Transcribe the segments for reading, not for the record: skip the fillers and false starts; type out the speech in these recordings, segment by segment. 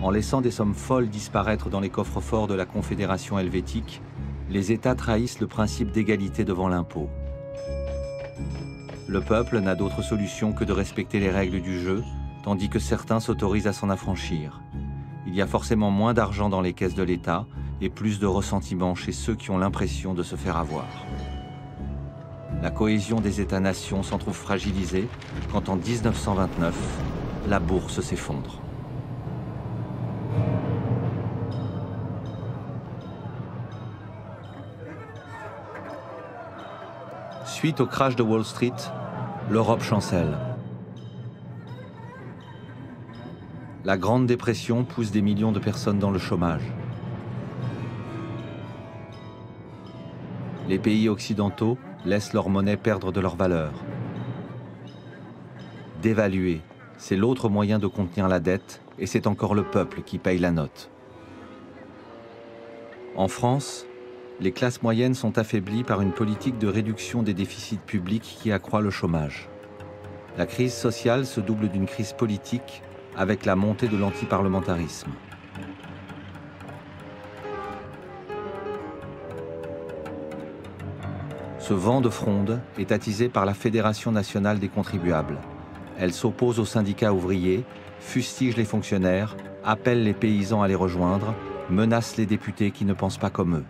En laissant des sommes folles disparaître dans les coffres-forts de la Confédération helvétique, les États trahissent le principe d'égalité devant l'impôt. Le peuple n'a d'autre solution que de respecter les règles du jeu, tandis que certains s'autorisent à s'en affranchir. Il y a forcément moins d'argent dans les caisses de l'État et plus de ressentiment chez ceux qui ont l'impression de se faire avoir. La cohésion des États-nations s'en trouve fragilisée quand en 1929, la bourse s'effondre. Suite au crash de Wall Street, l'Europe chancelle. La Grande Dépression pousse des millions de personnes dans le chômage. Les pays occidentaux laissent leur monnaie perdre de leur valeur. Dévaluer, c'est l'autre moyen de contenir la dette, et c'est encore le peuple qui paye la note. En France, les classes moyennes sont affaiblies par une politique de réduction des déficits publics qui accroît le chômage. La crise sociale se double d'une crise politique avec la montée de l'antiparlementarisme. Ce vent de fronde est attisé par la Fédération nationale des contribuables. Elle s'oppose aux syndicats ouvriers, fustige les fonctionnaires, appelle les paysans à les rejoindre, menace les députés qui ne pensent pas comme eux.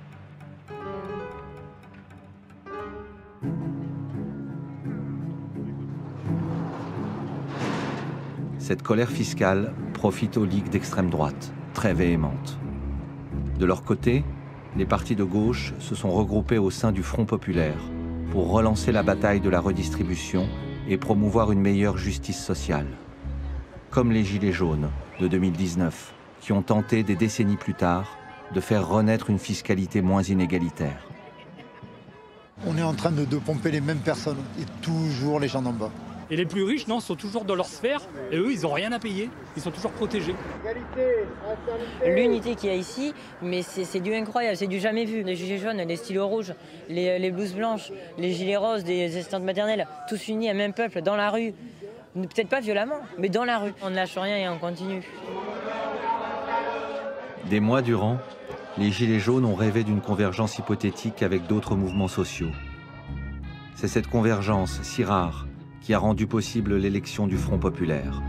Cette colère fiscale profite aux ligues d'extrême droite, très véhémentes. De leur côté, les partis de gauche se sont regroupés au sein du Front populaire pour relancer la bataille de la redistribution et promouvoir une meilleure justice sociale. Comme les Gilets jaunes de 2019, qui ont tenté des décennies plus tard de faire renaître une fiscalité moins inégalitaire. On est en train de pomper les mêmes personnes et toujours les gens d'en bas. Et les plus riches, non, sont toujours dans leur sphère et eux, ils n'ont rien à payer. Ils sont toujours protégés. L'unité qu'il y a ici, mais c'est du incroyable, c'est du jamais vu. Les gilets jaunes, les stylos rouges, les blouses blanches, les gilets roses des assistantes maternelles, tous unis, un même peuple, dans la rue. Peut-être pas violemment, mais dans la rue. On ne lâche rien et on continue. Des mois durant, les Gilets jaunes ont rêvé d'une convergence hypothétique avec d'autres mouvements sociaux. C'est cette convergence si rare qui a rendu possible l'élection du Front populaire.